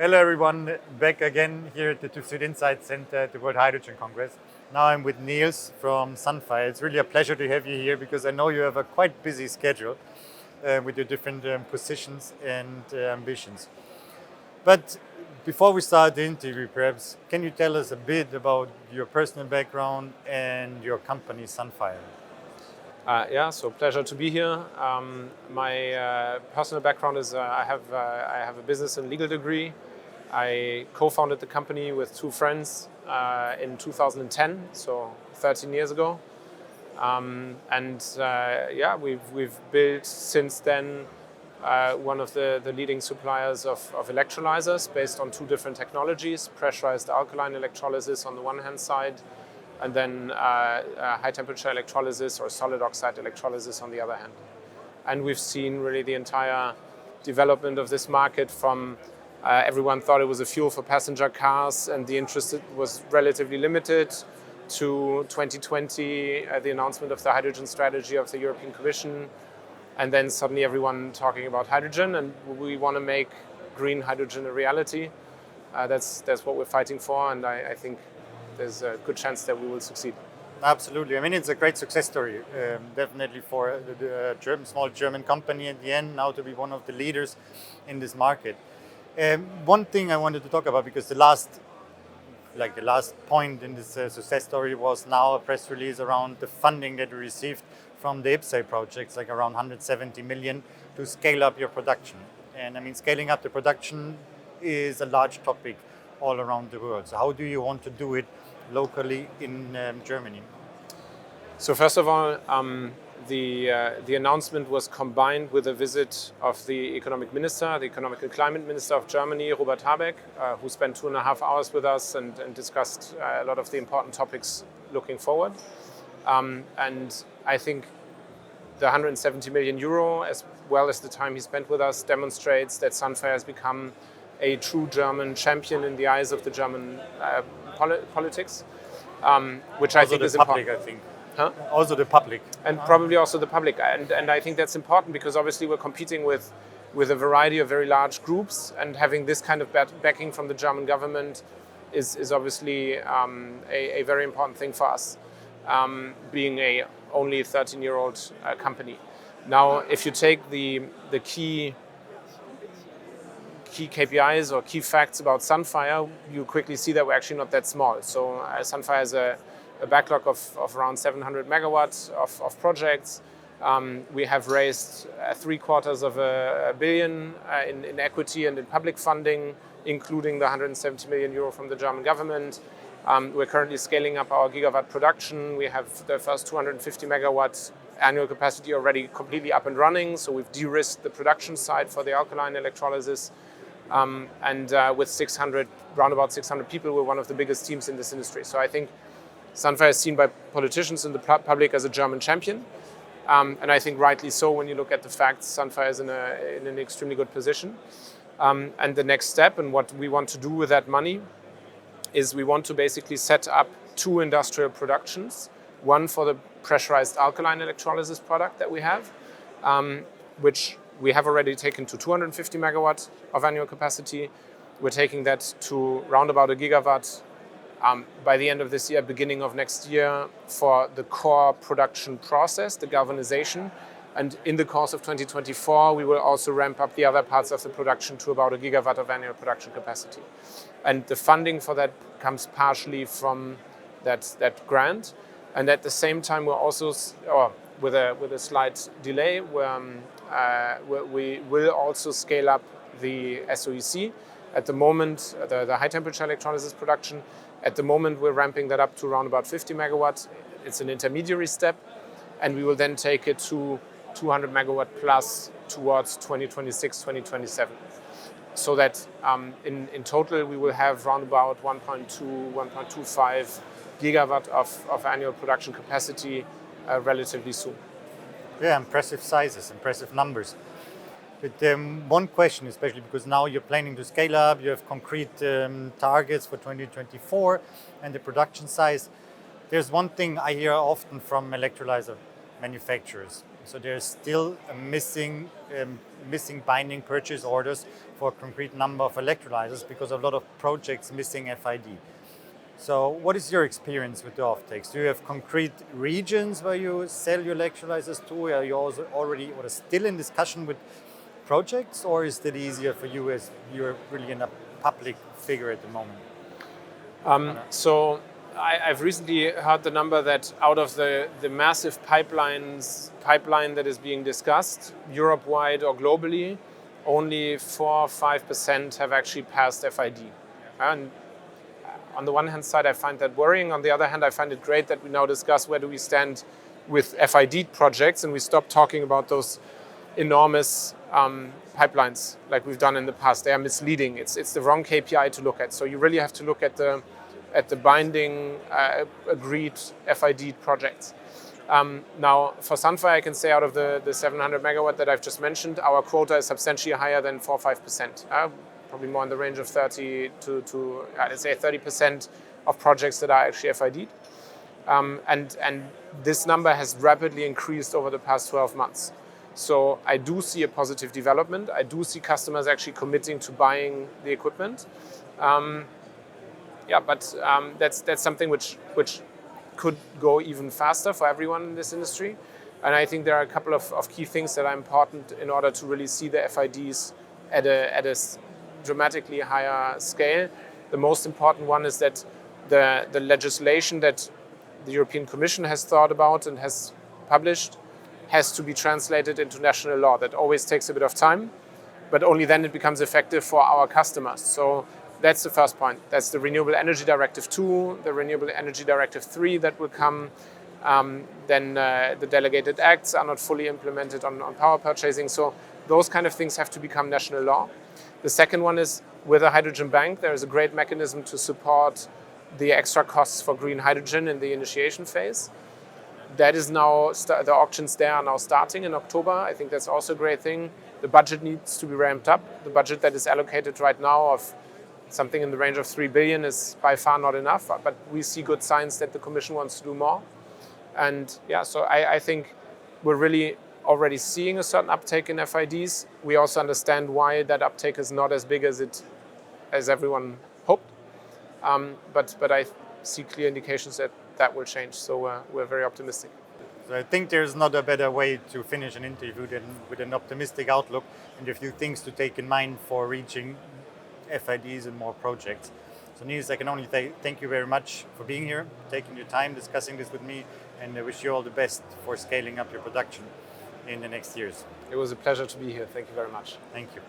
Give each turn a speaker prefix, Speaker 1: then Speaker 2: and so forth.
Speaker 1: Hello everyone, back again here at the TÜV SÜD Insight Center at the World Hydrogen Congress. Now I'm with Nils from Sunfire. It's really a pleasure to have you here because I know you have a quite busy schedule with your different positions and ambitions. But before we start the interview, perhaps, can you tell us a bit about your personal background and your company, Sunfire?
Speaker 2: So pleasure to be here. My personal background is I have a business and legal degree. I co-founded the company with two friends in 2010, so 13 years ago. We've built since then one of the leading suppliers of electrolyzers based on two different technologies: pressurized alkaline electrolysis on the one hand side, and then high temperature electrolysis or solid oxide electrolysis on the other hand. And we've seen really the entire development of this market from everyone thought it was a fuel for passenger cars and the interest was relatively limited, to 2020, the announcement of the hydrogen strategy of the European Commission, and then suddenly everyone talking about hydrogen, and we want to make green hydrogen a reality. That's what we're fighting for, and I think there's a good chance that we will succeed.
Speaker 1: Absolutely. I mean, it's a great success story, definitely for the small German company at the end, now to be one of the leaders in this market. One thing I wanted to talk about, because the last point in this success story was now a press release around the funding that we received from the IPCEI projects, like around 170 million to scale up your production. And I mean, scaling up the production is a large topic all around the world. So how do you want to do it locally in Germany?
Speaker 2: So first of all, the announcement was combined with a visit of the economic minister, the economic and climate minister of Germany, Robert Habeck, who spent 2.5 hours with us and discussed a lot of the important topics looking forward. And I think the 170 million euro, as well as the time he spent with us, demonstrates that Sunfire has become a true German champion in the eyes of the German politics, which I think is important.
Speaker 1: I think.
Speaker 2: Huh?
Speaker 1: Also the public.
Speaker 2: And probably also the public. And I think that's important because obviously we're competing with a variety of very large groups, and having this kind of backing from the German government is obviously a very important thing for us, being a only 13-year-old company. Now, if you take the key KPIs or key facts about Sunfire, you quickly see that we're actually not that small. So Sunfire has a backlog of around 700 megawatts of projects. We have raised 750 million in equity and in public funding, including the 170 million euro from the German government. We're currently scaling up our gigawatt production. We have the first 250 megawatts annual capacity already completely up and running. So we've de-risked the production side for the alkaline electrolysis. With around about 600 people, we're one of the biggest teams in this industry. So I think Sunfire is seen by politicians in the public as a German champion. And I think rightly so when you look at the facts. Sunfire is in an extremely good position. And the next step, and what we want to do with that money, is we want to basically set up two industrial productions. One for the pressurized alkaline electrolysis product that we have, which we have already taken to 250 megawatts of annual capacity. We're taking that to round about a gigawatt by the end of this year, beginning of next year, for the core production process, the galvanization. And in the course of 2024, we will also ramp up the other parts of the production to about a gigawatt of annual production capacity. And the funding for that comes partially from that grant. And at the same time, we're also, with a slight delay, we will also scale up the SOEC. At the moment, the high temperature electrolysis production, at the moment we're ramping that up to around about 50 megawatts. It's an intermediary step, and we will then take it to 200 megawatt plus towards 2026, 2027. So that in total we will have around about 1.25 gigawatt of annual production capacity relatively soon.
Speaker 1: Yeah, impressive sizes, impressive numbers. But one question, especially because now you're planning to scale up, you have concrete targets for 2024 and the production size. There's one thing I hear often from electrolyzer manufacturers. So there's still a missing binding purchase orders for a concrete number of electrolyzers because a lot of projects missing FID. So what is your experience with the offtakes? Do you have concrete regions where you sell your electrolyzers to? Are you also already or still in discussion with projects, or is it easier for you as you're really in a public figure at the moment?
Speaker 2: So I've recently heard the number that out of the massive pipeline that is being discussed, Europe-wide or globally, only 4-5% have actually passed FID. And on the one hand side, I find that worrying. On the other hand, I find it great that we now discuss where do we stand with FID projects, and we stop talking about those enormous pipelines like we've done in the past. They are misleading. It's the wrong KPI to look at. So you really have to look at the binding agreed FID projects. Now, for Sunfire, I can say out of the 700 megawatt that I've just mentioned, our quota is substantially higher than 4-5%. Probably more in the range of 30 to let's say 30% of projects that are actually FID'd. And this number has rapidly increased over the past 12 months. So I do see a positive development. I do see customers actually committing to buying the equipment. But that's something which could go even faster for everyone in this industry. And I think there are a couple of key things that are important in order to really see the FIDs at a dramatically higher scale. The most important one is that the legislation that the European Commission has thought about and has published has to be translated into national law. That always takes a bit of time, but only then it becomes effective for our customers. So that's the first point. That's the Renewable Energy Directive 2, the Renewable Energy Directive 3 that will come. Then the delegated acts are not fully implemented on power purchasing. So those kind of things have to become national law. The second one is with a hydrogen bank, there is a great mechanism to support the extra costs for green hydrogen in the initiation phase. That is now, the auctions there are now starting in October. I think that's also a great thing. The budget needs to be ramped up. The budget that is allocated right now of something in the range of 3 billion is by far not enough, but we see good signs that the Commission wants to do more. And so I think we're really already seeing a certain uptake in FIDs. We also understand why that uptake is not as big as everyone hoped. But I see clear indications that will change. So we're very optimistic.
Speaker 1: So I think there's not a better way to finish an interview than with an optimistic outlook and a few things to take in mind for reaching FIDs and more projects. So Nils, I can only thank you very much for being here, taking your time, discussing this with me, and I wish you all the best for scaling up your production in the next years.
Speaker 2: It was a pleasure to be here. Thank you very much.
Speaker 1: Thank you.